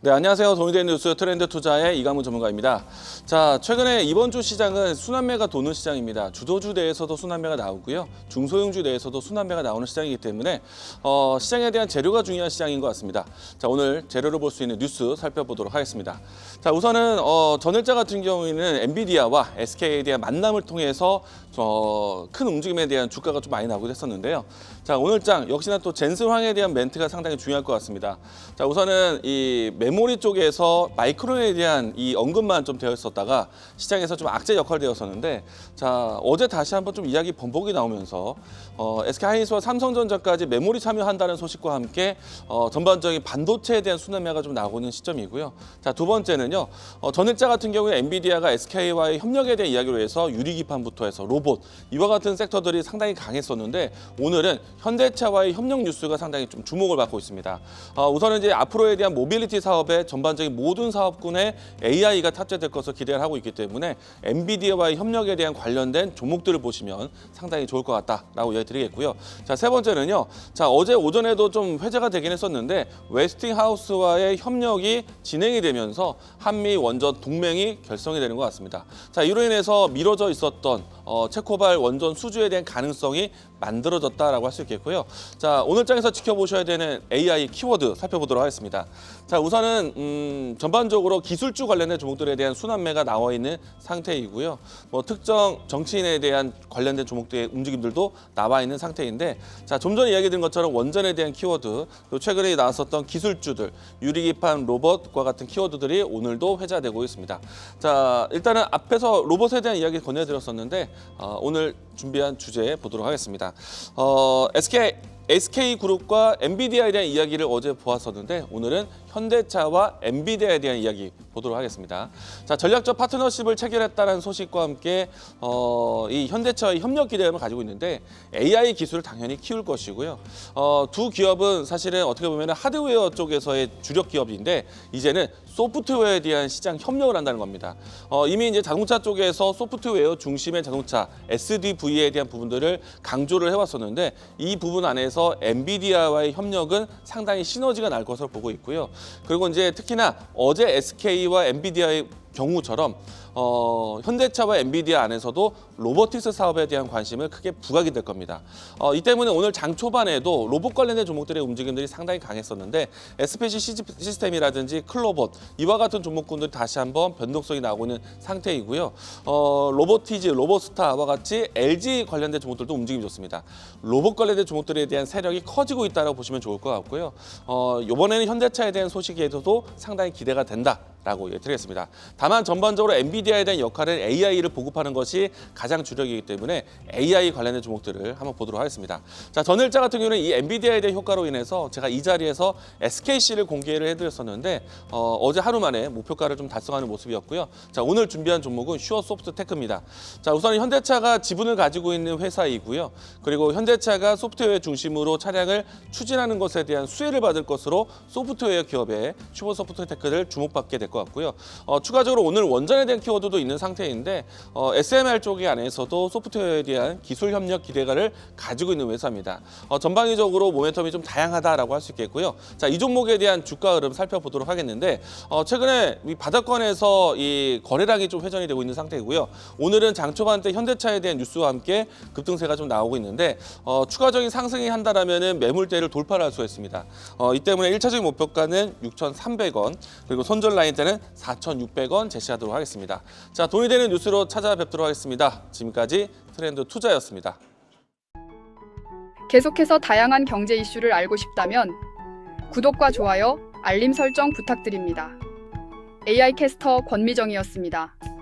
네, 안녕하세요. 돈이 되는 뉴스 트렌드 투자의 이강문 전문가입니다. 자, 최근에 이번 주 시장은 순환매가 도는 시장입니다. 주도주 내에서도 순환매가 나오고요. 중소형주 내에서도 순환매가 나오는 시장이기 때문에 시장에 대한 재료가 중요한 시장인 것 같습니다. 자, 오늘 재료를 볼 수 있는 뉴스 살펴보도록 하겠습니다. 자, 우선은 전일자 같은 경우에는 엔비디아와 SK에 대한 만남을 통해서 큰 움직임에 대한 주가가 좀 많이 나오기도 했었는데요. 자, 오늘장 역시나 또 젠슨황에 대한 멘트가 상당히 중요할 것 같습니다. 자, 우선은 이 메모리 쪽에서 마이크론에 대한 이 언급만 좀 되어 있었다가 시장에서 좀 악재 역할이 되었었는데, 자, 어제 다시 한번 좀 이야기 번복이 나오면서 SK하이닉스와 삼성전자까지 메모리 참여한다는 소식과 함께 전반적인 반도체에 대한 순환매가 좀 나오고 있는 시점이고요. 자, 두 번째는요. 전일자 같은 경우에 엔비디아가 SK와의 협력에 대한 이야기로 해서 유리기판부터 해서 로봇, 이와 같은 섹터들이 상당히 강했었는데, 오늘은 현대차와의 협력 뉴스가 상당히 좀 주목을 받고 있습니다. 우선은 이제 앞으로에 대한 모빌리티 사업의 전반적인 모든 사업군에 AI가 탑재될 것을 기대를 하고 있기 때문에 엔비디아와의 협력에 대한 관련된 종목들을 보시면 상당히 좋을 것 같다라고 이야기 드리겠고요. 자, 세 번째는요. 자, 어제 오전에도 좀 회자가 되긴 했었는데 웨스팅하우스와의 협력이 진행이 되면서 한미 원전 동맹이 결성이 되는 것 같습니다. 자, 이로 인해서 미뤄져 있었던 체코발 원전 수주에 대한 가능성이 만들어졌다라고 할 수 있겠고요. 자, 오늘 장에서 지켜보셔야 되는 AI 키워드 살펴보도록 하겠습니다. 자, 우선은 전반적으로 기술주 관련된 종목들에 대한 순환매가 나와 있는 상태이고요. 특정 정치인에 대한 관련된 종목들의 움직임들도 나와 있는 상태인데, 자, 좀 전에 이야기 드린 것처럼 원전에 대한 키워드, 또 최근에 나왔었던 기술주들, 유리기판, 로봇과 같은 키워드들이 오늘도 회자되고 있습니다. 자, 일단은 앞에서 로봇에 대한 이야기 건네드렸었는데 오늘 준비한 주제 보도록 하겠습니다. SK그룹과 엔비디아에 대한 이야기를 어제 보았었는데, 오늘은 현대차와 엔비디아에 대한 이야기 보도록 하겠습니다. 자, 전략적 파트너십을 체결했다는 소식과 함께 이 현대차의 협력 기대감을 가지고 있는데, AI 기술을 당연히 키울 것이고요. 두 기업은 사실은 어떻게 보면 하드웨어 쪽에서의 주력 기업인데, 이제는 소프트웨어에 대한 시장 협력을 한다는 겁니다. 이미 이제 자동차 쪽에서 소프트웨어 중심의 자동차 SDV에 대한 부분들을 강조를 해왔었는데, 이 부분 안에서 엔비디아와의 협력은 상당히 시너지가 날 것으로 보고 있고요. 그리고 이제 특히나 어제 SK와 엔비디아의 경우처럼 현대차와 엔비디아 안에서도 로보틱스 사업에 대한 관심을 크게 부각이 될 겁니다. 이 때문에 오늘 장 초반에도 로봇 관련된 종목들의 움직임들이 상당히 강했었는데, SPC 시스템이라든지 클로봇, 이와 같은 종목군들이 다시 한번 변동성이 나오고 있는 상태이고요. 로보티즈, 로보스타와 같이 LG 관련된 종목들도 움직임이 좋습니다. 로봇 관련된 종목들에 대한 세력이 커지고 있다고 보시면 좋을 것 같고요. 이번에는 현대차에 대한 소식에서도 상당히 기대가 된다라고 드리겠습니다. 다만 전반적으로 엔비디아에 대한 역할은 AI를 보급하는 것이 가장 주력이기 때문에 AI 관련된 종목들을 한번 보도록 하겠습니다. 자, 전일자 같은 경우는 이 엔비디아에 대한 효과로 인해서 제가 이 자리에서 SKC를 공개를 해드렸었는데 어제 하루 만에 목표가를 좀 달성하는 모습이었고요. 자, 오늘 준비한 종목은 슈어소프트테크입니다. 자, 우선 현대차가 지분을 가지고 있는 회사이고요. 그리고 현대차가 소프트웨어 중심으로 차량을 추진하는 것에 대한 수혜를 받을 것으로 소프트웨어 기업의 슈어소프트테크를 주목받게 될 것 같고요. 추가적으로 오늘 원전에 대한 키워드도 있는 상태인데, SMR 쪽이 안에서도 소프트웨어에 대한 기술 협력 기대감을 가지고 있는 회사입니다. 전방위적으로 모멘텀이 좀 다양하다라고 할 수 있겠고요. 자, 이 종목에 대한 주가 흐름 살펴보도록 하겠는데, 최근에 이 바닥권에서 이 거래량이 좀 회전이 되고 있는 상태이고요. 오늘은 장 초반 때 현대차에 대한 뉴스와 함께 급등세가 좀 나오고 있는데, 추가적인 상승이 한다라면은 매물대를 돌파를 할 수가 있습니다. 이 때문에 1차적인 목표가는 6,300원, 그리고 손절 라인 때는 4,600원 제시하도록 하겠습니다. 자, 돈이 되는 뉴스로 찾아뵙도록 하겠습니다. 지금까지 트렌드 투자였습니다. 계속해서 다양한 경제 이슈를 알고 싶다면 구독과 좋아요, 알림 설정 부탁드립니다. AI 캐스터 권미정이었습니다.